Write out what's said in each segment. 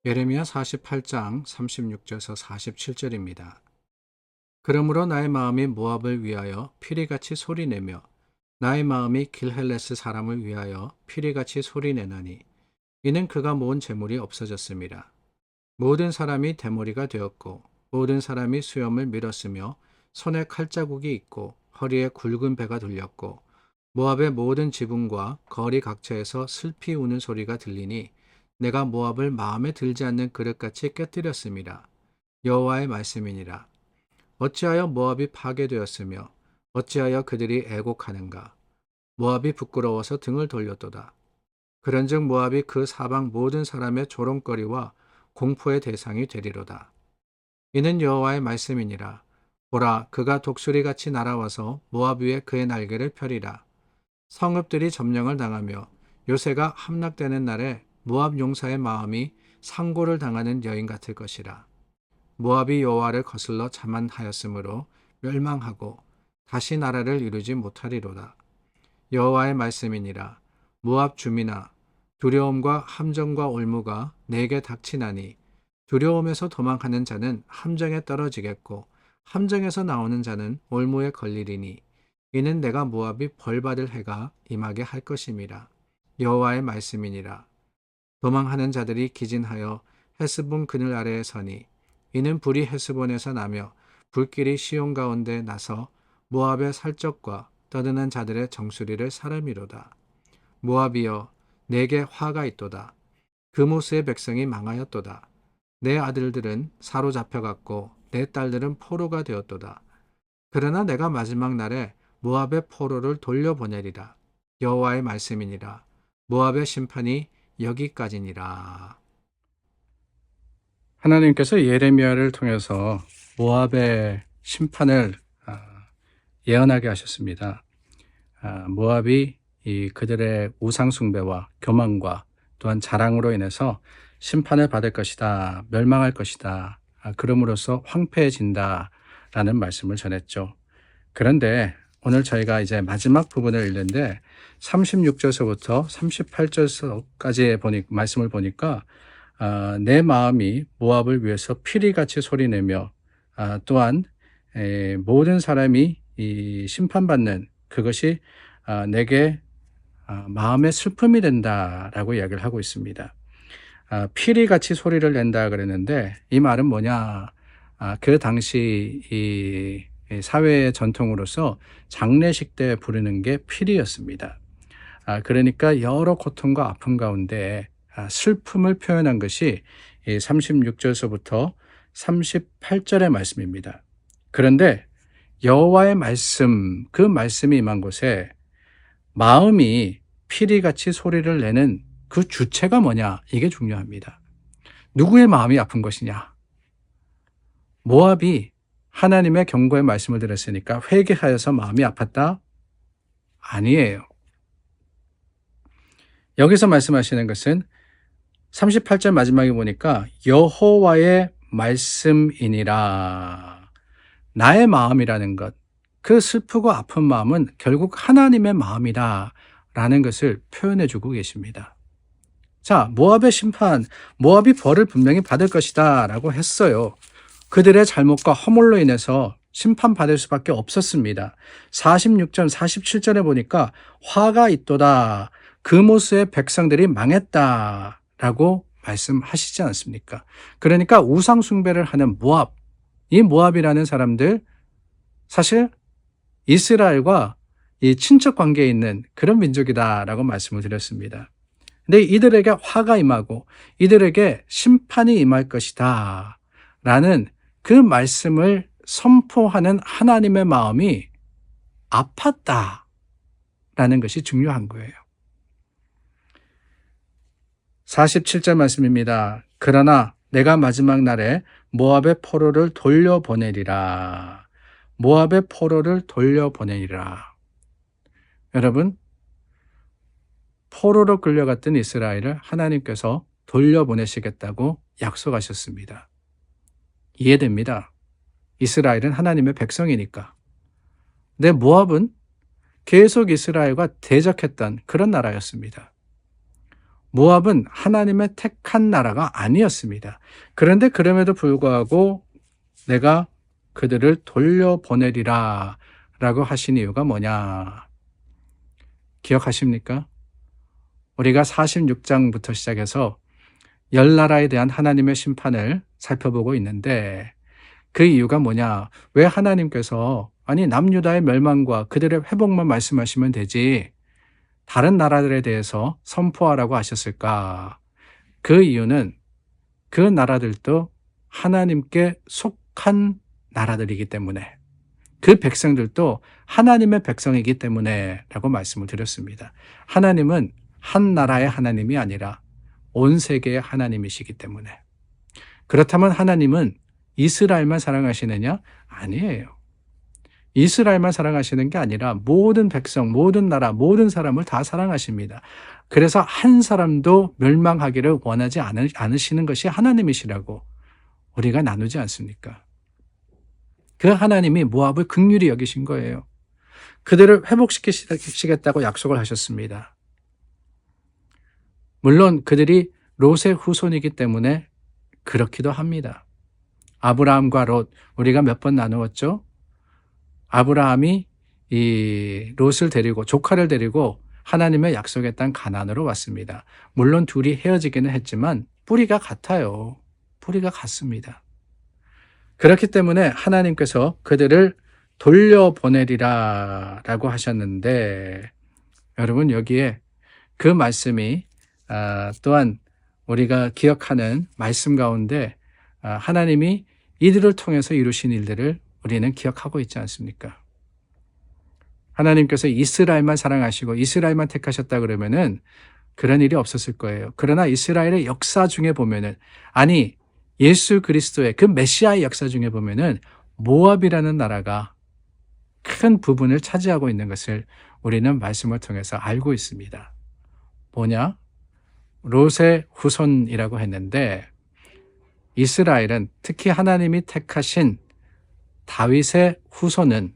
예레미야 48장 36절에서 47절입니다. 그러므로 나의 마음이 모압을 위하여 피리같이 소리내며 나의 마음이 길헬레스 사람을 위하여 피리같이 소리내나니 이는 그가 모은 재물이 없어졌습니다. 모든 사람이 대머리가 되었고 모든 사람이 수염을 밀었으며 손에 칼자국이 있고 허리에 굵은 배가 들렸고 모압의 모든 지붕과 거리 각처에서 슬피 우는 소리가 들리니 내가 모압을 마음에 들지 않는 그릇같이 깨뜨렸습니다. 여호와의 말씀이니라. 어찌하여 모압이 파괴되었으며 어찌하여 그들이 애곡하는가. 모압이 부끄러워서 등을 돌렸도다. 그런즉 모압이 그 사방 모든 사람의 조롱거리와 공포의 대상이 되리로다. 이는 여호와의 말씀이니라. 보라, 그가 독수리같이 날아와서 모압 위에 그의 날개를 펴리라. 성읍들이 점령을 당하며 요새가 함락되는 날에 모압 용사의 마음이 상고를 당하는 여인 같을 것이라. 모압이 여호와를 거슬러 자만하였으므로 멸망하고 다시 나라를 이루지 못하리로다. 여호와의 말씀이니라. 모압 주민아, 두려움과 함정과 올무가 내게 닥치나니 두려움에서 도망하는 자는 함정에 떨어지겠고 함정에서 나오는 자는 올무에 걸리리니 이는 내가 모압이 벌받을 해가 임하게 할 것임이라. 여호와의 말씀이니라. 도망하는 자들이 기진하여 헤스본 그늘 아래에 서니 이는 불이 헤스본에서 나며 불길이 시온 가운데 나서 모압의 살적과 떠드는 자들의 정수리를 사람이로다. 모압이여, 내게 화가 있도다. 그모스의 백성이 망하였도다. 내 아들들은 사로잡혀갔고 내 딸들은 포로가 되었도다. 그러나 내가 마지막 날에 모압의 포로를 돌려보내리라. 여호와의 말씀이니라. 모압의 심판이 여기까지니라. 하나님께서 예레미야를 통해서 모압의 심판을 예언하게 하셨습니다. 모압이 그들의 우상 숭배와 교만과 또한 자랑으로 인해서 심판을 받을 것이다, 멸망할 것이다, 그럼으로써 황폐해진다 라는 말씀을 전했죠. 그런데 오늘 저희가 이제 마지막 부분을 읽는데 36절서부터 38절까지의 말씀을 보니까 내 마음이 모압을 위해서 피리같이 소리내며 또한 모든 사람이 심판받는 그것이 내게 마음의 슬픔이 된다라고 이야기를 하고 있습니다. 피리같이 소리를 낸다 그랬는데 이 말은 뭐냐? 그 당시 이 사회의 전통으로서 장례식 때 부르는 게 피리였습니다. 그러니까 여러 고통과 아픔 가운데 슬픔을 표현한 것이 36절서부터 38절의 말씀입니다. 그런데 여호와의 말씀, 그 말씀이 임한 곳에 마음이 피리같이 소리를 내는 그 주체가 뭐냐? 이게 중요합니다. 누구의 마음이 아픈 것이냐? 모압이 하나님의 경고의 말씀을 들었으니까 회개하여서 마음이 아팠다? 아니에요. 여기서 말씀하시는 것은 38절 마지막에 보니까 여호와의 말씀이니라. 나의 마음이라는 것, 그 슬프고 아픈 마음은 결국 하나님의 마음이다 라는 것을 표현해 주고 계십니다. 자, 모압의 심판, 모압이 벌을 분명히 받을 것이다 라고 했어요. 그들의 잘못과 허물로 인해서 심판받을 수밖에 없었습니다. 46절, 47절에 보니까 화가 있도다. 그모스의 백성들이 망했다 라고 말씀하시지 않습니까? 그러니까 우상 숭배를 하는 모압, 이 모압이라는 사람들 사실 이스라엘과 이 친척 관계에 있는 그런 민족이다라고 말씀을 드렸습니다. 근데 이들에게 화가 임하고 이들에게 심판이 임할 것이다 라는 그 말씀을 선포하는 하나님의 마음이 아팠다 라는 것이 중요한 거예요. 47절 말씀입니다. 그러나 내가 마지막 날에 모압의 포로를 돌려보내리라. 모압의 포로를 돌려보내리라. 여러분, 포로로 끌려갔던 이스라엘을 하나님께서 돌려보내시겠다고 약속하셨습니다. 이해됩니다. 이스라엘은 하나님의 백성이니까. 근데 모압은 계속 이스라엘과 대적했던 그런 나라였습니다. 모압은 하나님의 택한 나라가 아니었습니다. 그런데 그럼에도 불구하고 내가 그들을 돌려보내리라 라고 하신 이유가 뭐냐? 기억하십니까? 우리가 46장부터 시작해서 열 나라에 대한 하나님의 심판을 살펴보고 있는데 그 이유가 뭐냐? 왜 하나님께서 남유다의 멸망과 그들의 회복만 말씀하시면 되지 다른 나라들에 대해서 선포하라고 하셨을까? 그 이유는 그 나라들도 하나님께 속한 나라들이기 때문에 그 백성들도 하나님의 백성이기 때문에 라고 말씀을 드렸습니다. 하나님은 한 나라의 하나님이 아니라 온 세계의 하나님이시기 때문에. 그렇다면 하나님은 이스라엘만 사랑하시느냐? 아니에요. 이스라엘만 사랑하시는 게 아니라 모든 백성, 모든 나라, 모든 사람을 다 사랑하십니다. 그래서 한 사람도 멸망하기를 원하지 않으시는 것이 하나님이시라고 우리가 나누지 않습니까? 그 하나님이 모압을 긍휼히 여기신 거예요. 그들을 회복시키시겠다고 약속을 하셨습니다. 물론 그들이 롯의 후손이기 때문에 그렇기도 합니다. 아브라함과 롯, 우리가 몇 번 나누었죠? 아브라함이 이 롯을 데리고, 조카를 데리고 하나님의 약속의 땅 가나안으로 왔습니다. 물론 둘이 헤어지기는 했지만 뿌리가 같아요. 뿌리가 같습니다. 그렇기 때문에 하나님께서 그들을 돌려보내리라 라고 하셨는데, 여러분 여기에 그 말씀이 또한 우리가 기억하는 말씀 가운데 하나님이 이들을 통해서 이루신 일들을 우리는 기억하고 있지 않습니까? 하나님께서 이스라엘만 사랑하시고 이스라엘만 택하셨다 그러면은 그런 일이 없었을 거예요. 그러나 이스라엘의 역사 중에 보면은, 예수 그리스도의 그 메시아의 역사 중에 보면은 모압이라는 나라가 큰 부분을 차지하고 있는 것을 우리는 말씀을 통해서 알고 있습니다. 뭐냐? 롯의 후손이라고 했는데, 이스라엘은 특히 하나님이 택하신 다윗의 후손은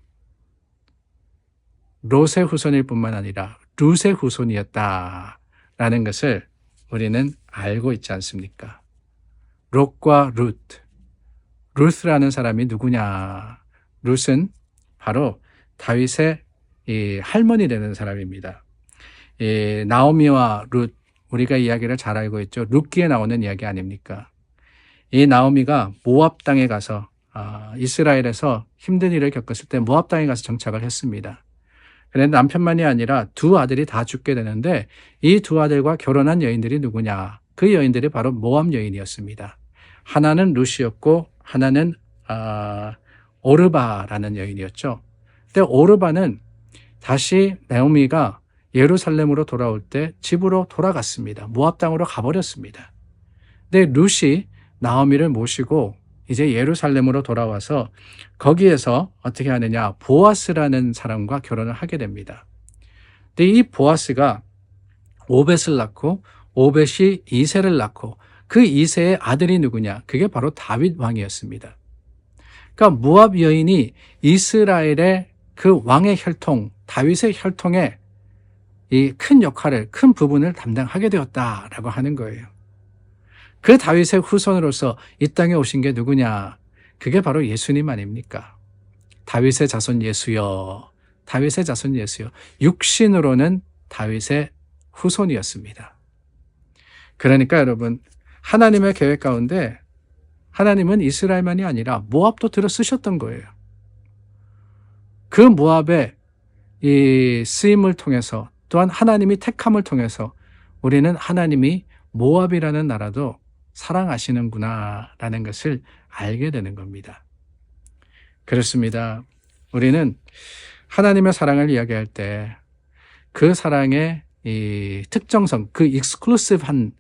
롯의 후손일 뿐만 아니라 룻의 후손이었다라는 것을 우리는 알고 있지 않습니까? 롯과 룻. 룻라는 사람이 누구냐? 룻은 바로 다윗의 이 할머니 되는 사람입니다. 이 나오미와 룻, 우리가 이야기를 잘 알고 있죠. 룻기에 나오는 이야기 아닙니까? 이 나오미가 모압 땅에 가서 이스라엘에서 힘든 일을 겪었을 때 모압 땅에 가서 정착을 했습니다. 그런데 남편만이 아니라 두 아들이 다 죽게 되는데 이 두 아들과 결혼한 여인들이 누구냐? 그 여인들이 바로 모압 여인이었습니다. 하나는 룻이었고 하나는 오르바라는 여인이었죠. 근데 오르바는 다시 나오미가 예루살렘으로 돌아올 때 집으로 돌아갔습니다. 모압 땅으로 가버렸습니다. 근데 룻이 나오미를 모시고 이제 예루살렘으로 돌아와서 거기에서 어떻게 하느냐, 보아스라는 사람과 결혼을 하게 됩니다. 근데 이 보아스가 오벳을 낳고 오벳이 이새를 낳고 그 이새의 아들이 누구냐? 그게 바로 다윗 왕이었습니다. 그러니까 모압 여인이 이스라엘의 그 왕의 혈통, 다윗의 혈통에 이 큰 역할을, 큰 부분을 담당하게 되었다라고 하는 거예요. 그 다윗의 후손으로서 이 땅에 오신 게 누구냐? 그게 바로 예수님 아닙니까? 다윗의 자손 예수여, 다윗의 자손 예수여. 육신으로는 다윗의 후손이었습니다. 그러니까 여러분, 하나님의 계획 가운데 하나님은 이스라엘만이 아니라 모압도 들어 쓰셨던 거예요. 그 모압의 이 쓰임을 통해서, 또한 하나님이 택함을 통해서 우리는 하나님이 모압이라는 나라도 사랑하시는구나라는 것을 알게 되는 겁니다. 그렇습니다. 우리는 하나님의 사랑을 이야기할 때 그 사랑의 이 특정성, 그 익스클루시브한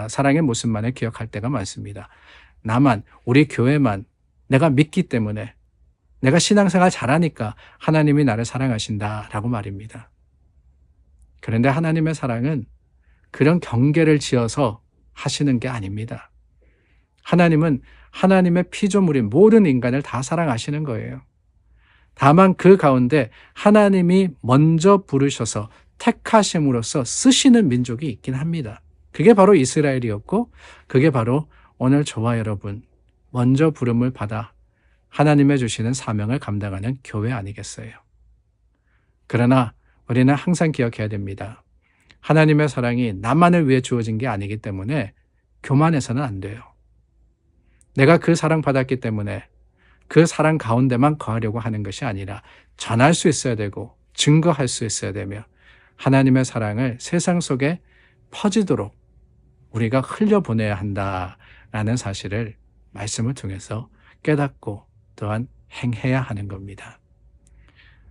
사랑의 모습만을 기억할 때가 많습니다. 나만, 우리 교회만, 내가 믿기 때문에, 내가 신앙생활 잘하니까 하나님이 나를 사랑하신다라고 말입니다. 그런데 하나님의 사랑은 그런 경계를 지어서 하시는 게 아닙니다. 하나님은 하나님의 피조물인 모든 인간을 다 사랑하시는 거예요. 다만 그 가운데 하나님이 먼저 부르셔서 택하심으로써 쓰시는 민족이 있긴 합니다. 그게 바로 이스라엘이었고 그게 바로 오늘 저와 여러분 먼저 부름을 받아 하나님의 주시는 사명을 감당하는 교회 아니겠어요? 그러나 우리는 항상 기억해야 됩니다. 하나님의 사랑이 나만을 위해 주어진 게 아니기 때문에 교만해서는 안 돼요. 내가 그 사랑 받았기 때문에 그 사랑 가운데만 거하려고 하는 것이 아니라 전할 수 있어야 되고 증거할 수 있어야 되며 하나님의 사랑을 세상 속에 퍼지도록 우리가 흘려보내야 한다라는 사실을 말씀을 통해서 깨닫고 또한 행해야 하는 겁니다.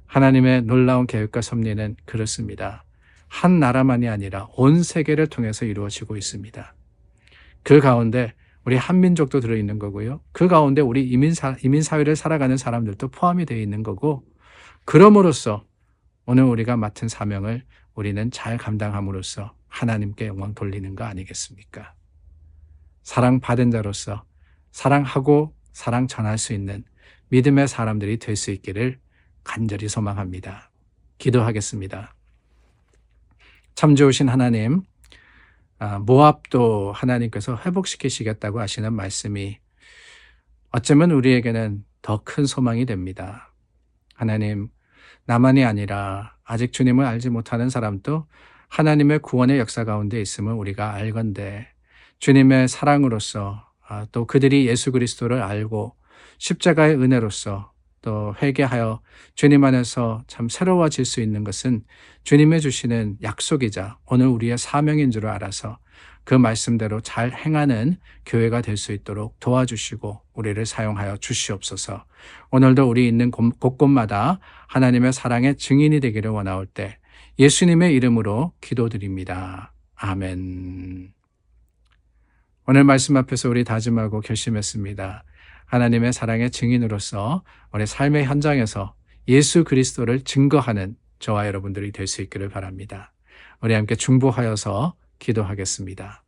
하나님의 놀라운 계획과 섭리는 그렇습니다. 한 나라만이 아니라 온 세계를 통해서 이루어지고 있습니다. 그 가운데 우리 한민족도 들어있는 거고요. 그 가운데 우리 이민사회를 살아가는 사람들도 포함이 되어 있는 거고 그럼으로써 오늘 우리가 맡은 사명을 우리는 잘 감당함으로써 하나님께 영광 돌리는 거 아니겠습니까? 사랑받은 자로서 사랑하고 사랑 전할 수 있는 믿음의 사람들이 될 수 있기를 간절히 소망합니다. 기도하겠습니다. 참 좋으신 하나님, 모압도 하나님께서 회복시키시겠다고 하시는 말씀이 어쩌면 우리에게는 더 큰 소망이 됩니다. 하나님, 나만이 아니라 아직 주님을 알지 못하는 사람도 하나님의 구원의 역사 가운데 있음을 우리가 알건대 주님의 사랑으로서 또 그들이 예수 그리스도를 알고 십자가의 은혜로서 또 회개하여 주님 안에서 참 새로워질 수 있는 것은 주님의 주시는 약속이자 오늘 우리의 사명인 줄 알아서 그 말씀대로 잘 행하는 교회가 될 수 있도록 도와주시고 우리를 사용하여 주시옵소서. 오늘도 우리 있는 곳곳마다 하나님의 사랑의 증인이 되기를 원하올 때 예수님의 이름으로 기도드립니다. 아멘. 오늘 말씀 앞에서 우리 다짐하고 결심했습니다. 하나님의 사랑의 증인으로서 우리 삶의 현장에서 예수 그리스도를 증거하는 저와 여러분들이 될 수 있기를 바랍니다. 우리 함께 중보하여서 기도하겠습니다.